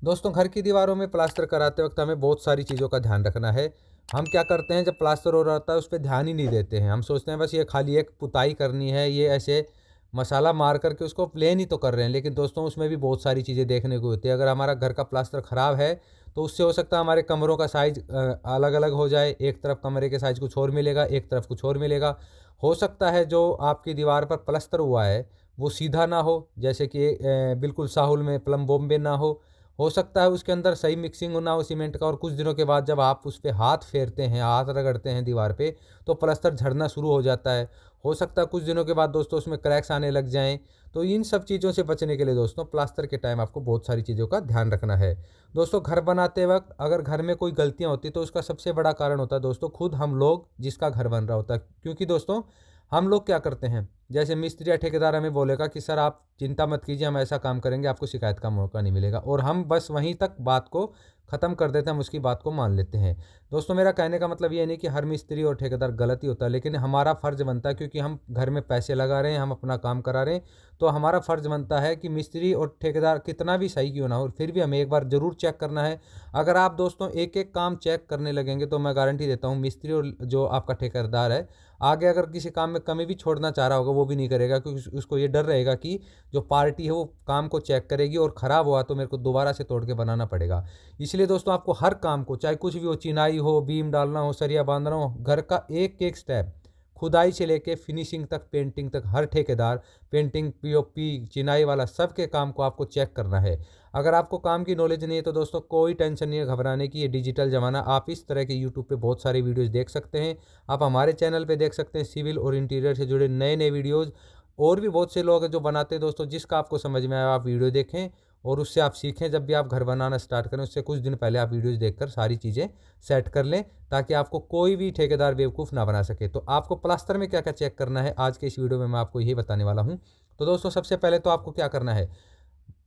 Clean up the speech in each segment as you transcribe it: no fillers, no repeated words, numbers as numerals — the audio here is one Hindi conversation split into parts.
दोस्तों, घर की दीवारों में प्लास्टर कराते वक्त हमें बहुत सारी चीज़ों का ध्यान रखना है। हम क्या करते हैं, जब प्लास्टर हो रहा होता है उस पे ध्यान ही नहीं देते हैं। हम सोचते हैं बस ये खाली एक पुताई करनी है, ये ऐसे मसाला मार कर के उसको प्लेन ही तो कर रहे हैं। लेकिन दोस्तों, उसमें भी बहुत सारी चीज़ें देखने को होती है। अगर हमारा घर का प्लास्टर ख़राब है तो उससे हो सकता है हमारे कमरों का साइज़ अलग-अलग हो जाए। एक तरफ कमरे के साइज़ कुछ और मिलेगा, एक तरफ कुछ और मिलेगा। हो सकता है जो आपकी दीवार पर प्लास्टर हुआ है वो सीधा ना हो, जैसे कि बिल्कुल साहुल में प्लम बॉम्बे ना हो सकता है उसके अंदर सही मिक्सिंग ना हो सीमेंट का, और कुछ दिनों के बाद जब आप उस पे हाथ फेरते हैं, हाथ रगड़ते हैं दीवार पे, तो प्लास्टर झड़ना शुरू हो जाता है। हो सकता है कुछ दिनों के बाद दोस्तों उसमें क्रैक्स आने लग जाएँ। तो इन सब चीज़ों से बचने के लिए दोस्तों प्लास्टर के टाइम आपको बहुत सारी चीज़ों का ध्यान रखना है। दोस्तों, घर बनाते वक़्त अगर घर में कोई गलतियाँ होती हैं तो उसका सबसे बड़ा कारण होता है दोस्तों खुद हम लोग जिसका घर बन रहा होता है। क्योंकि दोस्तों, हम लोग क्या करते हैं, जैसे मिस्त्री या ठेकेदार हमें बोलेगा कि सर आप चिंता मत कीजिए, हम ऐसा काम करेंगे, आपको शिकायत का मौका नहीं मिलेगा, और हम बस वहीं तक बात को ख़त्म कर देते हैं, हम उसकी बात को मान लेते हैं। दोस्तों, मेरा कहने का मतलब ये नहीं कि हर मिस्त्री और ठेकेदार गलत ही होता है, लेकिन हमारा फ़र्ज़ बनता है, क्योंकि हम घर में पैसे लगा रहे हैं, हम अपना काम करा रहे हैं, तो हमारा फ़र्ज़ बनता है कि मिस्त्री और ठेकेदार कितना भी सही क्यों ना हो, फिर भी हमें एक बार ज़रूर चेक करना है। अगर आप दोस्तों एक-एक काम चेक करने लगेंगे तो मैं गारंटी देता हूँ मिस्त्री और जो आपका ठेकेदार है, आगे अगर किसी काम में कमी भी छोड़ना चाह रहा होगा वो भी नहीं करेगा, क्योंकि उसको ये डर रहेगा कि जो पार्टी है वो काम को चेक करेगी और ख़राब हुआ तो मेरे को दोबारा से तोड़ के बनाना पड़ेगा। इसलिए दोस्तों, आपको हर काम को, चाहे कुछ भी हो, चिनाई हो, बीम डालना हो, सरिया बांधना हो, घर का एक एक स्टेप खुदाई से लेके फिनिशिंग तक, पेंटिंग तक, हर ठेकेदार, पेंटिंग, पीओपी, चिनाई वाला सबके काम को आपको चेक करना है। अगर आपको काम की नॉलेज नहीं है तो दोस्तों कोई टेंशन नहीं है घबराने की, ये डिजिटल ज़माना, आप इस तरह के यूट्यूब पे बहुत सारी वीडियोज़ देख सकते हैं। आप हमारे चैनल पे देख सकते हैं सिविल और इंटीरियर से जुड़े नए-नए वीडियोज़, और भी बहुत से लोग हैं जो बनाते हैं दोस्तों, जिसका आपको समझ में आए आप वीडियो देखें और उससे आप सीखें। जब भी आप घर बनाना स्टार्ट करें उससे कुछ दिन पहले आप वीडियोज़ देखकर सारी चीज़ें सेट कर लें, ताकि आपको कोई भी ठेकेदार बेवकूफ़ ना बना सके। तो आपको प्लास्टर में क्या-क्या चेक करना है, आज के इस वीडियो में मैं आपको यही बताने वाला हूँ। तो दोस्तों, सबसे पहले तो आपको क्या करना है,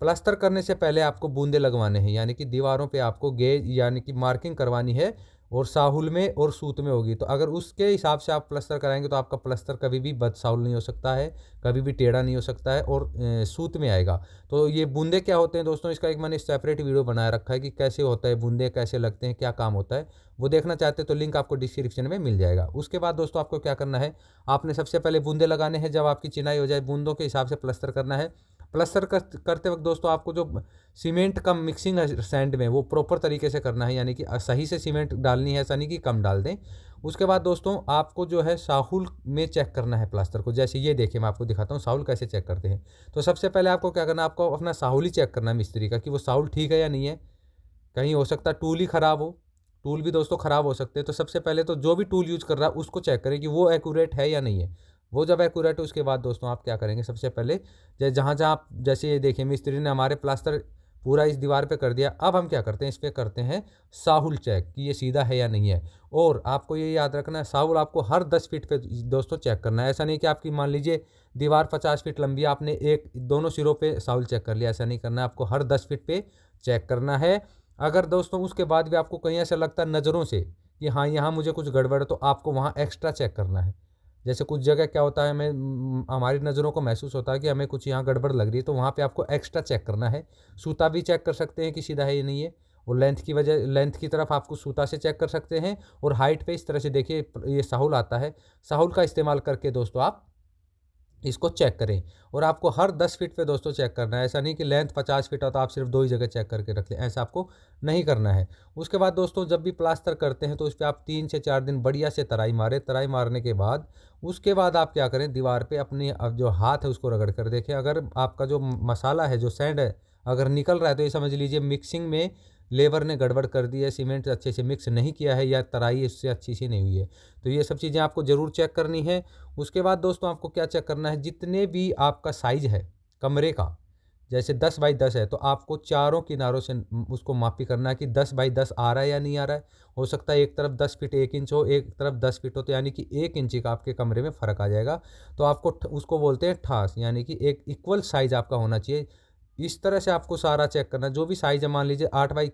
प्लास्टर करने से पहले आपको बूंदे लगवाने हैं, यानी कि दीवारों पे आपको गेज यानी कि मार्किंग करवानी है, और साहुल में और सूत में होगी। तो अगर उसके हिसाब से आप प्लास्टर कराएंगे तो आपका प्लास्टर कभी भी बदसाहुल नहीं हो सकता है, कभी भी टेढ़ा नहीं हो सकता है, और सूत में आएगा। तो ये बूंदे क्या होते हैं दोस्तों, इसका एक मैंने सेपरेट वीडियो बनाया रखा है कि कैसे होता है बूंदे, कैसे लगते हैं, क्या काम होता है। वो देखना चाहते हैं तो लिंक आपको डिस्क्रिप्शन में मिल जाएगा। उसके बाद दोस्तों आपको क्या करना है, आपने सबसे पहले बूंदे लगाने हैं। जब आपकी चिनाई हो जाए, बूंदों के हिसाब से प्लास्टर करना है। प्लास्टर करते वक्त दोस्तों आपको जो सीमेंट का मिक्सिंग है सैंड में, वो प्रॉपर तरीके से करना है, यानी कि सही से सीमेंट डालनी है, ऐसा नहीं कि कम डाल दें। उसके बाद दोस्तों आपको जो है साहुल में चेक करना है प्लास्टर को। जैसे ये देखिए, मैं आपको दिखाता हूँ साहुल कैसे चेक करते हैं। तो सबसे पहले आपको क्या करना है, आपको अपना साहुल ही चेक करना है मिस्त्री का, कि वो साहुल ठीक है या नहीं है। कहीं हो सकता है टूल ही ख़राब हो, टूल भी दोस्तों ख़राब हो सकते हैं। तो सबसे पहले तो जो भी टूल यूज़ कर रहा है उसको चेक करें कि वो एक्यूरेट है या नहीं है। वो जब एक्यूरेट है उसके बाद दोस्तों आप क्या करेंगे, सबसे पहले जहाँ-जहाँ आप, जैसे ये देखिए मिस्त्री ने हमारे प्लास्टर पूरा इस दीवार पे कर दिया। अब हम क्या करते हैं, इस पे करते हैं साहुल चेक कि ये सीधा है या नहीं है। और आपको ये याद रखना है, साहुल आपको हर 10 फीट पे दोस्तों चेक करना है। ऐसा नहीं कि आपकी मान लीजिए दीवार 50 फीट लंबी है, आपने एक दोनों सिरों पे साहुल चेक कर लिया, ऐसा नहीं करना है। आपको हर 10 फीट पे चेक करना है। अगर दोस्तों उसके बाद भी आपको कहीं ऐसा लगता है नज़रों से कि हाँ, यहाँ मुझे कुछ गड़बड़ है, तो आपको वहाँ एक्स्ट्रा चेक करना है। जैसे कुछ जगह क्या होता है, हमें हमारी नज़रों को महसूस होता है कि हमें कुछ यहाँ गड़बड़ लग रही है, तो वहाँ पे आपको एक्स्ट्रा चेक करना है। सूता भी चेक कर सकते हैं कि सीधा है या नहीं है, और लेंथ की तरफ आपको सूता से चेक कर सकते हैं, और हाइट पे इस तरह से देखिए ये साहुल आता है, साहुल का इस्तेमाल करके दोस्तों आप इसको चेक करें। और आपको हर 10 फीट पे दोस्तों चेक करना है। ऐसा नहीं कि लेंथ 50 फीट हो तो आप सिर्फ 2 ही जगह चेक करके रख लें, ऐसा आपको नहीं करना है। उसके बाद दोस्तों जब भी प्लास्टर करते हैं तो इस पे आप 3 से 4 दिन बढ़िया से तराई मारें। तराई मारने के बाद उसके बाद आप क्या करें, दीवार पे अपनी अब जो हाथ है उसको रगड़ कर देखें। अगर आपका जो मसाला है, जो सैंड है, अगर निकल रहा है तो ये समझ लीजिए मिक्सिंग में लेबर ने गड़बड़ कर दी है, सीमेंट अच्छे से मिक्स नहीं किया है, या तराई इससे अच्छी सी नहीं हुई है। तो ये सब चीज़ें आपको ज़रूर चेक करनी है। उसके बाद दोस्तों आपको क्या चेक करना है, जितने भी आपका साइज़ है कमरे का, जैसे 10 बाई 10 है, तो आपको चारों किनारों से उसको मापी करना है कि 10 बाई 10 आ रहा है या नहीं आ रहा है। हो सकता है एक तरफ 10 फीट 1 इंच हो, एक तरफ 10 फीट हो, तो यानी कि 1 इंची का आपके कमरे में फ़र्क आ जाएगा। तो आपको उसको बोलते हैं ठास, यानी कि एक इक्वल साइज़ आपका होना चाहिए। इस तरह से आपको सारा चेक करना है। जो भी साइज़ है, मान लीजिए 8 बाई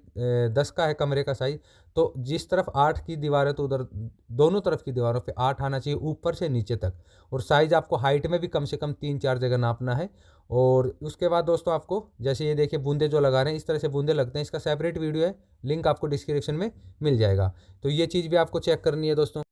10 का है कमरे का साइज़, तो जिस तरफ 8 की दीवार है तो उधर दोनों तरफ की दीवारों पे 8 आना चाहिए, ऊपर से नीचे तक। और साइज़ आपको हाइट में भी कम से कम 3-4 जगह नापना है। और उसके बाद दोस्तों आपको जैसे ये देखिए बूंदे जो लगा रहे हैं, इस तरह से बूंदे लगते हैं। इसका सेपरेट वीडियो है, लिंक आपको डिस्क्रिप्शन में मिल जाएगा। तो ये चीज़ भी आपको चेक करनी है दोस्तों।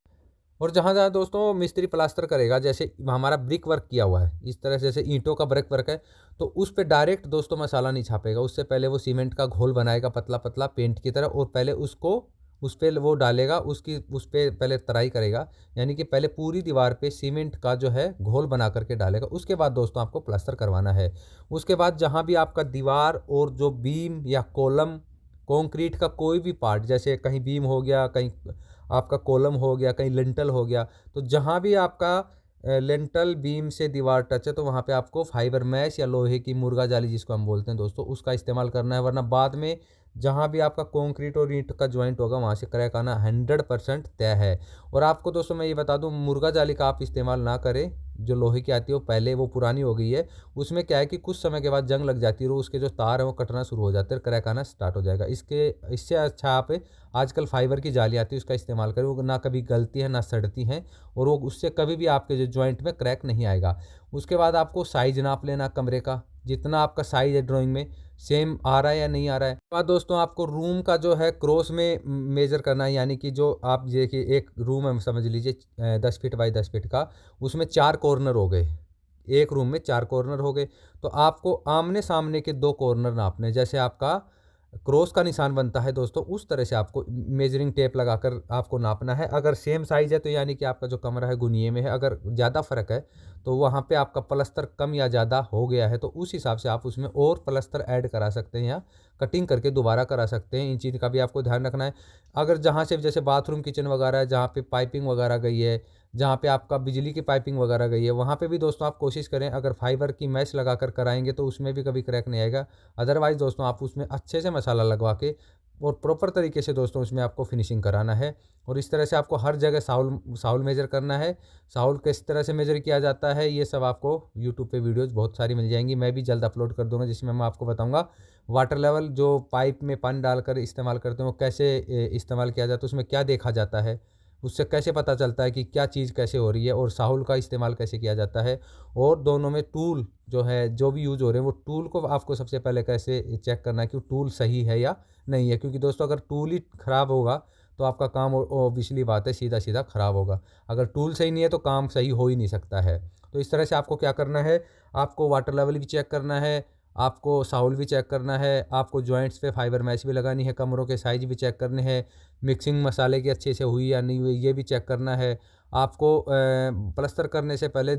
और जहाँ जहाँ दोस्तों मिस्त्री प्लास्टर करेगा, जैसे हमारा ब्रिक वर्क किया हुआ है इस तरह से, जैसे ईंटों का ब्रिक वर्क है, तो उस पर डायरेक्ट दोस्तों मसाला नहीं छापेगा। उससे पहले वो सीमेंट का घोल बनाएगा पतला पतला पेंट की तरह, और पहले उसको उस पर वो डालेगा, उस पर पहले तराई करेगा। यानी कि पहले पूरी दीवार पे सीमेंट का जो है घोल बना करके डालेगा। उसके बाद दोस्तों आपको प्लास्टर करवाना है। उसके बाद जहाँ भी आपका दीवार और जो बीम या कॉलम, कंक्रीट का कोई भी पार्ट, जैसे कहीं बीम हो गया, कहीं आपका कॉलम हो गया, कहीं लिंटल हो गया, तो जहाँ भी आपका लिंटल बीम से दीवार टच है, तो वहाँ पे आपको फाइबर मैश या लोहे की मुर्गा जाली जिसको हम बोलते हैं दोस्तों, उसका इस्तेमाल करना है। वरना बाद में जहाँ भी आपका कंक्रीट और ईंट का जॉइंट होगा वहाँ से क्रैक आना 100% तय है। और आपको दोस्तों मैं ये बता दूँ, मुर्गा जाली का आप इस्तेमाल ना करें। जो लोहे की आती है वो पहले वो पुरानी हो गई है, उसमें क्या है कि कुछ समय के बाद जंग लग जाती है और उसके जो तार हैं वो कटना शुरू हो जाते हैं, क्रैक आना स्टार्ट हो जाएगा। इससे अच्छा आप आजकल फाइबर की जाली आती है उसका इस्तेमाल करें। वो ना कभी गलती है ना सड़ती हैं, और वो उससे कभी भी आपके जो जॉइंट में क्रैक नहीं आएगा। उसके बाद आपको साइज नाप लेना कमरे का, जितना आपका साइज है ड्राइंग में सेम आ रहा है या नहीं आ रहा है। बाद दोस्तों आपको रूम का जो है क्रॉस में मेजर करना है। यानी कि जो आप देखिए एक रूम है समझ लीजिए 10 फीट बाई 10 फीट का, उसमें 4 कॉर्नर हो गए। एक रूम में 4 कॉर्नर हो गए, तो आपको आमने सामने के 2 कॉर्नर नापने। जैसे आपका क्रॉस का निशान बनता है दोस्तों, उस तरह से आपको मेजरिंग टेप लगाकर आपको नापना है। अगर सेम साइज़ है तो यानी कि आपका जो कमरा है गुनिये में है। अगर ज़्यादा फ़र्क है तो वहाँ पे आपका प्लस्तर कम या ज़्यादा हो गया है, तो उस हिसाब से आप उसमें और प्लस्तर ऐड करा सकते हैं या कटिंग करके दोबारा करा सकते हैं। इन चीज़ का भी आपको ध्यान रखना है। अगर जहाँ से जैसे बाथरूम किचन वगैरह है, जहाँ पे पाइपिंग वगैरह गई है, जहाँ पे आपका बिजली की पाइपिंग वगैरह गई है, वहाँ पे भी दोस्तों आप कोशिश करें, अगर फाइबर की मैश लगाकर कराएंगे तो उसमें भी कभी क्रैक नहीं आएगा। अदरवाइज़ दोस्तों आप उसमें अच्छे से मसाला लगवा के और प्रॉपर तरीके से दोस्तों उसमें आपको फिनिशिंग कराना है। और इस तरह से आपको हर जगह साउल मेजर करना है। साउल किस तरह से मेजर किया जाता है ये सब आपको यूट्यूब पे वीडियोस बहुत सारी मिल जाएंगी। मैं भी जल्द अपलोड कर दूंगा जिसमें मैं आपको बताऊंगा वाटर लेवल जो पाइप में पानी डालकर इस्तेमाल करते हैं वो कैसे इस्तेमाल किया जाता है, उसमें क्या देखा जाता है, उससे कैसे पता चलता है कि क्या चीज़ कैसे हो रही है, और साहुल का इस्तेमाल कैसे किया जाता है। और दोनों में टूल जो है जो भी यूज़ हो रहे हैं वो टूल को आपको सबसे पहले कैसे चेक करना है कि टूल सही है या नहीं है। क्योंकि दोस्तों अगर टूल ही ख़राब होगा तो आपका काम ऑब्वियसली बात है सीधा सीधा ख़राब होगा। अगर टूल सही नहीं है तो काम सही हो ही नहीं सकता है। तो इस तरह से आपको क्या करना है, आपको वाटर लेवल भी चेक करना है, आपको साउल भी चेक करना है, आपको जॉइंट्स पे फाइबर मैश भी लगानी है, कमरों के साइज़ भी चेक करने हैं, मिक्सिंग मसाले की अच्छे से हुई या नहीं हुई ये भी चेक करना है। आपको प्लस्तर करने से पहले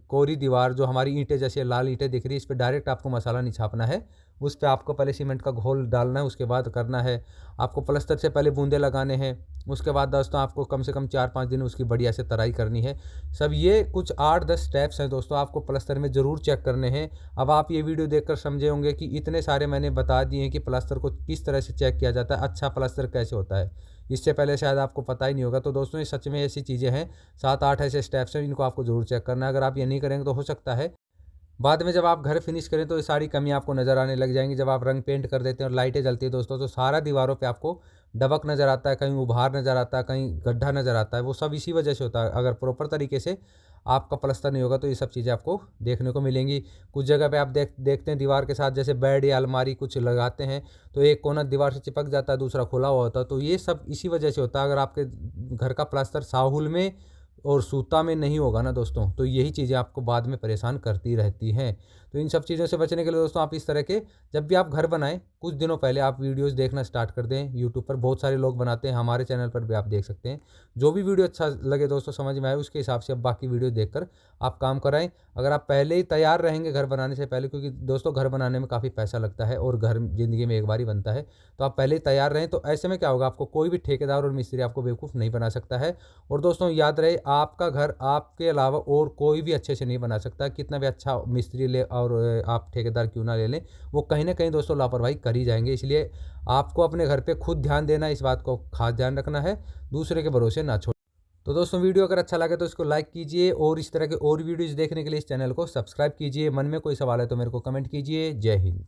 कोरी दीवार जो हमारी ईंटें जैसे लाल ईंटें दिख रही है इस पर डायरेक्ट आपको मसाला नहीं छापना है। उस पर आपको पहले सीमेंट का घोल डालना है, उसके बाद करना है। आपको प्लस्तर से पहले बूंदे लगाने हैं। उसके बाद दोस्तों आपको कम से कम 4-5 दिन उसकी बढ़िया से तराई करनी है। सब ये कुछ 8-10 स्टेप्स हैं दोस्तों, आपको प्लस्तर में ज़रूर चेक करने हैं। अब आप ये वीडियो देखकर समझे होंगे कि इतने सारे मैंने बता दिए हैं कि प्लस्तर को किस तरह से चेक किया जाता है, अच्छा प्लस्तर कैसे होता है। इससे पहले शायद आपको पता ही नहीं होगा। तो दोस्तों ये सच में ऐसी चीज़ें हैं, 7-8 ऐसे स्टेप्स हैं, इनको आपको ज़रूर चेक करना है। अगर आप ये नहीं करेंगे तो हो सकता है बाद में जब आप घर फिनिश करें तो ये सारी कमियां आपको नज़र आने लग जाएंगी। जब आप रंग पेंट कर देते हैं और लाइटें जलती है दोस्तों, तो सारा दीवारों पे आपको दबक नज़र आता है, कहीं उभार नज़र आता है, कहीं गड्ढा नज़र आता है। वो सब इसी वजह से होता है। अगर प्रॉपर तरीके से आपका प्लस्तर नहीं होगा तो ये सब चीज़ें आपको देखने को मिलेंगी। कुछ जगह पे आप देखते हैं दीवार के साथ जैसे बेड या अलमारी कुछ लगाते हैं तो एक कोना दीवार से चिपक जाता है, दूसरा खुला हुआ होता है। तो ये सब इसी वजह से होता है। अगर आपके घर का प्लास्टर साहुल में और सूता में नहीं होगा ना दोस्तों, तो यही चीज़ें आपको बाद में परेशान करती रहती हैं। तो इन सब चीज़ों से बचने के लिए दोस्तों आप इस तरह के जब भी आप घर बनाएं कुछ दिनों पहले आप वीडियोस देखना स्टार्ट कर दें। यूट्यूब पर बहुत सारे लोग बनाते हैं, हमारे चैनल पर भी आप देख सकते हैं। जो भी वीडियो अच्छा लगे दोस्तों, समझ में आए, उसके हिसाब से अब बाकी वीडियो देखकर आप काम कराएं। अगर आप पहले ही तैयार रहेंगे घर बनाने से पहले, क्योंकि दोस्तों घर बनाने में काफ़ी पैसा लगता है और घर ज़िंदगी में एक बार ही बनता है, तो आप पहले ही तैयार रहें। तो ऐसे में क्या होगा, आपको कोई भी ठेकेदार और मिस्त्री आपको बेवकूफ़ नहीं बना सकता है। और दोस्तों याद रहे, आपका घर आपके अलावा और कोई भी अच्छे से नहीं बना सकता। कितना भी अच्छा मिस्त्री ले और आप ठेकेदार क्यों ना ले लें, वो कहीं ना कहीं दोस्तों लापरवाही कर ही जाएंगे। इसलिए आपको अपने घर पे खुद ध्यान देना, इस बात को खास ध्यान रखना है, दूसरे के भरोसे ना छोड़। तो दोस्तों वीडियो अगर अच्छा लगे तो इसको लाइक कीजिए और इस तरह के और वीडियोज़ देखने के लिए इस चैनल को सब्सक्राइब कीजिए। मन में कोई सवाल है तो मेरे को कमेंट कीजिए। जय हिंद।